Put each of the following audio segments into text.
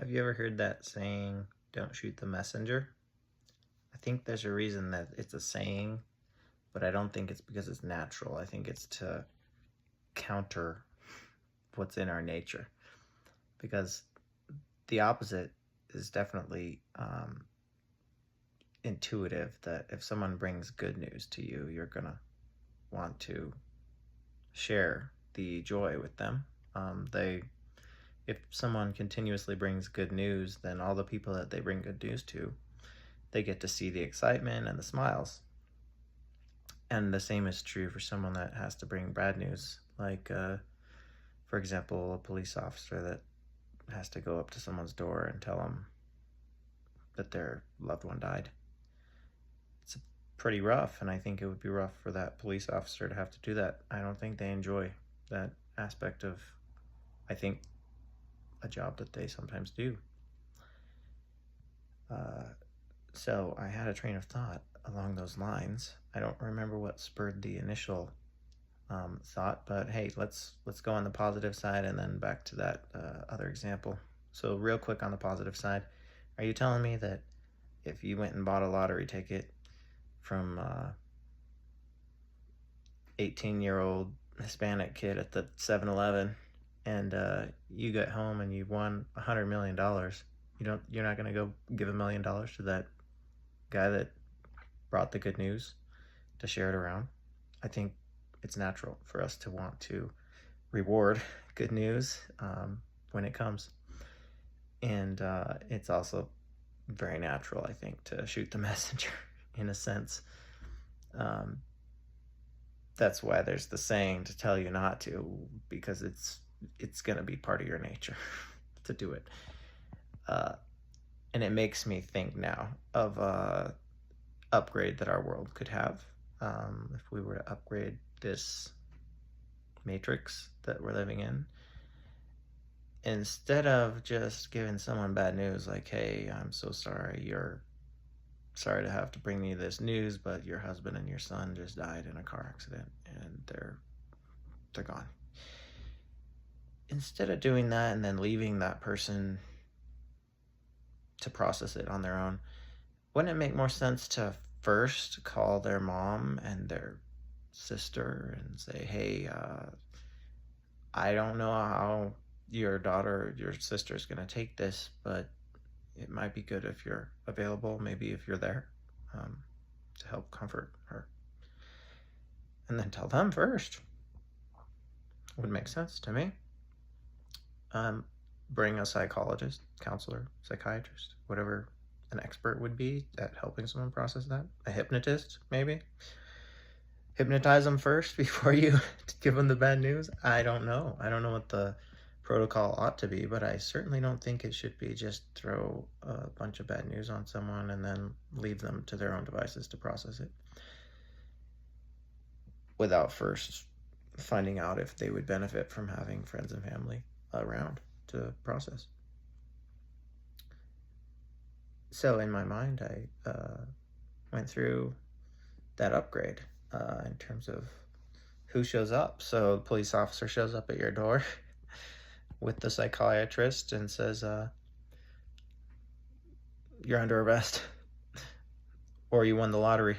Have you ever heard that saying, don't shoot the messenger? I think there's a reason that it's a saying, but I don't think it's because it's natural. I think it's to counter what's in our nature. Because the opposite is definitely intuitive, that if someone brings good news to you, you're going to want to share the joy with them. If someone continuously brings good news, then all the people that they bring good news to, they get to see the excitement and the smiles. And the same is true for someone that has to bring bad news, like, for example, a police officer that has to go up to someone's door and tell them that their loved one died. It's pretty rough, and I think it would be rough for that police officer to have to do that. I don't think they enjoy that aspect of, I think, a job that they sometimes do. So I had a train of thought along those lines. I don't remember what spurred the initial thought, but hey, let's go on the positive side and then back to that other example. So real quick on the positive side, are you telling me that if you went and bought a lottery ticket from 18-year-old Hispanic kid at the 7-Eleven and you get home and you won $100 million, you're not going to go give $1 million to that guy that brought the good news to share it around? I think it's natural for us to want to reward good news when it comes. And it's also very natural, I think, to shoot the messenger in a sense. That's why there's the saying to tell you not to, because it's going to be part of your nature to do it. And it makes me think now of a upgrade that our world could have if we were to upgrade this matrix that we're living in. Instead of just giving someone bad news like, hey, I'm so sorry, you're sorry to have to bring you this news, but your husband and your son just died in a car accident and they're gone. Instead of doing that and then leaving that person to process it on their own, wouldn't it make more sense to first call their mom and their sister and say, hey, I don't know how your daughter, your sister is going to take this, but it might be good if you're available, maybe if you're there, to help comfort her. And then tell them first. Would make sense to me. Bring a psychologist, counselor, psychiatrist, whatever an expert would be at helping someone process that. A hypnotist, maybe. Hypnotize them first before you give them the bad news. I don't know. I don't know what the protocol ought to be, but I certainly don't think it should be just throw a bunch of bad news on someone and then leave them to their own devices to process it without first finding out if they would benefit from having friends and family around to process. So in my mind, I went through that upgrade in terms of who shows up. So the police officer shows up at your door with the psychiatrist and says, you're under arrest, or you won the lottery.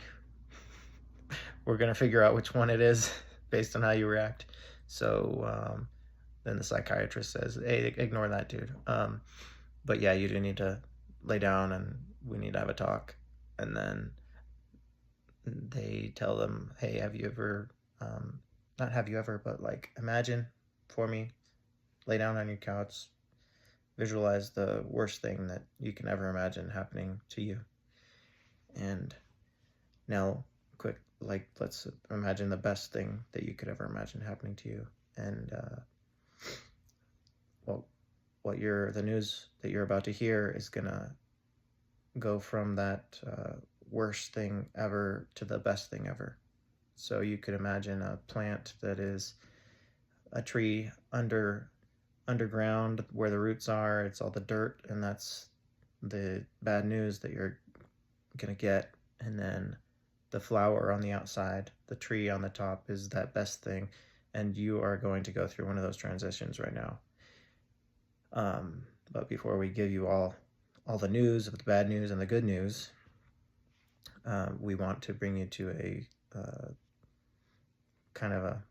We're going to figure out which one it is based on how you react. So then the psychiatrist says, hey, ignore that, dude. But yeah, you do need to lay down and we need to have a talk. And then they tell them, hey, have you ever, not have you ever, but like, imagine for me, lay down on your couch, visualize the worst thing that you can ever imagine happening to you. And now, quick, like, let's imagine the best thing that you could ever imagine happening to you. And, the news that you're about to hear is gonna go from that worst thing ever to the best thing ever. So you could imagine a plant that is a tree underground where the roots are. It's all the dirt, and that's the bad news that you're gonna get. And then the flower on the outside, the tree on the top, is that best thing, and you are going to go through one of those transitions right now. But before we give you all the news of the bad news and the good news, we want to bring you to a kind of a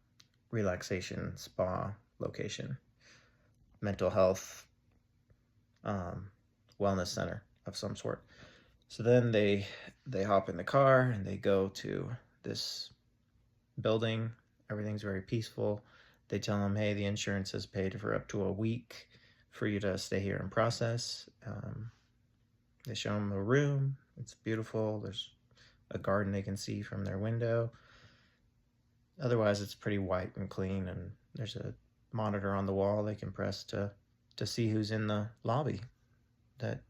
relaxation spa location, mental health, wellness center of some sort. So then they hop in the car and they go to this building. Everything's very peaceful. They tell them, hey, the insurance has paid for up to a week for you to stay here and process. They show them a room. It's beautiful. There's a garden they can see from their window. Otherwise, it's pretty white and clean, and there's a monitor on the wall they can press to see who's in the lobby that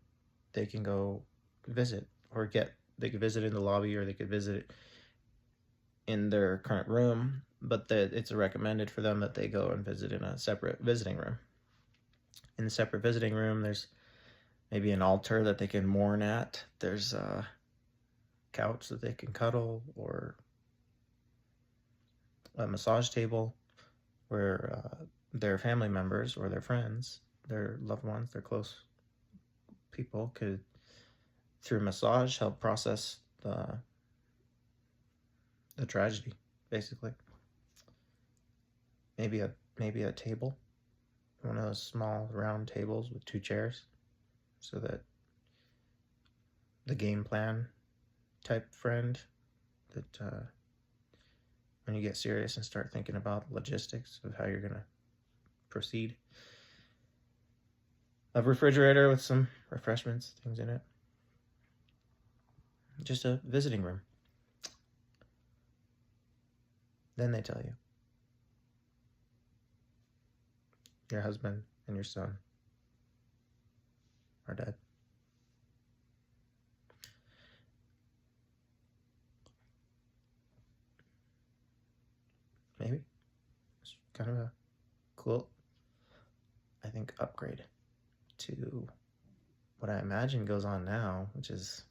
they can go visit or get. They could visit in the lobby, or they could visit it in their current room, but it's recommended for them that they go and visit in a separate visiting room. In the separate visiting room, there's maybe an altar that they can mourn at. There's a couch that they can cuddle, or a massage table where their family members or their friends, their loved ones, their close people could, through massage, help process the tragedy, basically. Maybe a table, one of those small round tables with 2 chairs, so that the game plan type friend that when you get serious and start thinking about logistics of how you're gonna proceed. A refrigerator with some refreshments, things in it. Just a visiting room. Then they tell you your husband and your son are dead. Maybe it's kind of a cool, I think, upgrade to what I imagine goes on now, which is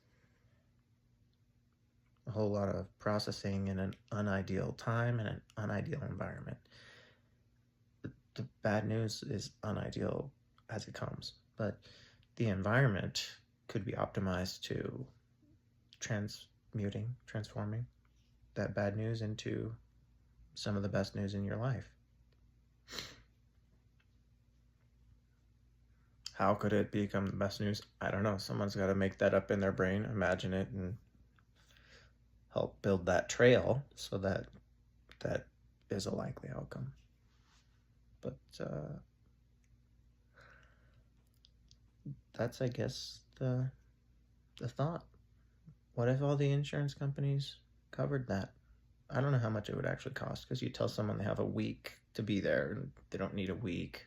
a whole lot of processing in an unideal time and an unideal environment. The bad news is unideal as it comes, but the environment could be optimized to transforming that bad news into some of the best news in your life. How could it become the best news? I don't know. Someone's got to make that up in their brain, imagine it, and help build that trail so that that is a likely outcome. But that's, I guess, the thought. What if all the insurance companies covered that? I don't know how much it would actually cost, because you tell someone they have a week to be there, and they don't need a week.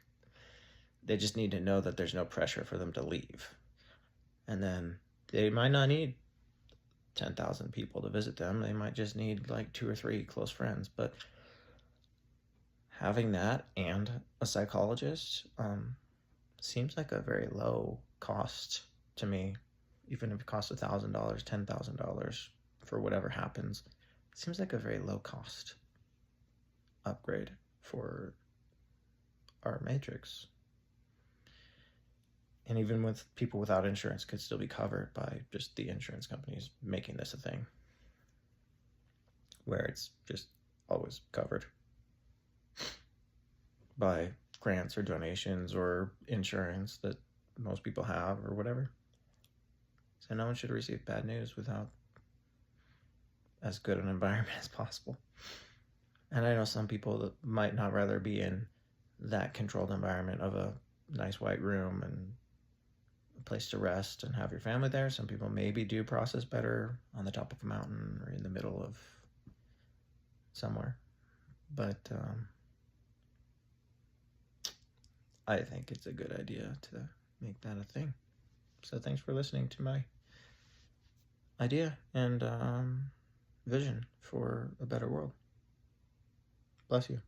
They just need to know that there's no pressure for them to leave. And then they might not need 10,000 people to visit them. They might just need like 2 or 3 close friends. But having that and a psychologist seems like a very low cost to me. Even if it costs $1,000, $10,000 for whatever happens, it seems like a very low cost upgrade for our matrix. And even with people without insurance could still be covered by just the insurance companies making this a thing, where it's just always covered by grants or donations or insurance that most people have or whatever. So no one should receive bad news without as good an environment as possible. And I know some people that might not rather be in that controlled environment of a nice white room and a place to rest and have your family there. Some people maybe do process better on the top of a mountain or in the middle of somewhere. But I think it's a good idea to make that a thing. So thanks for listening to my idea and vision for a better world. Bless you.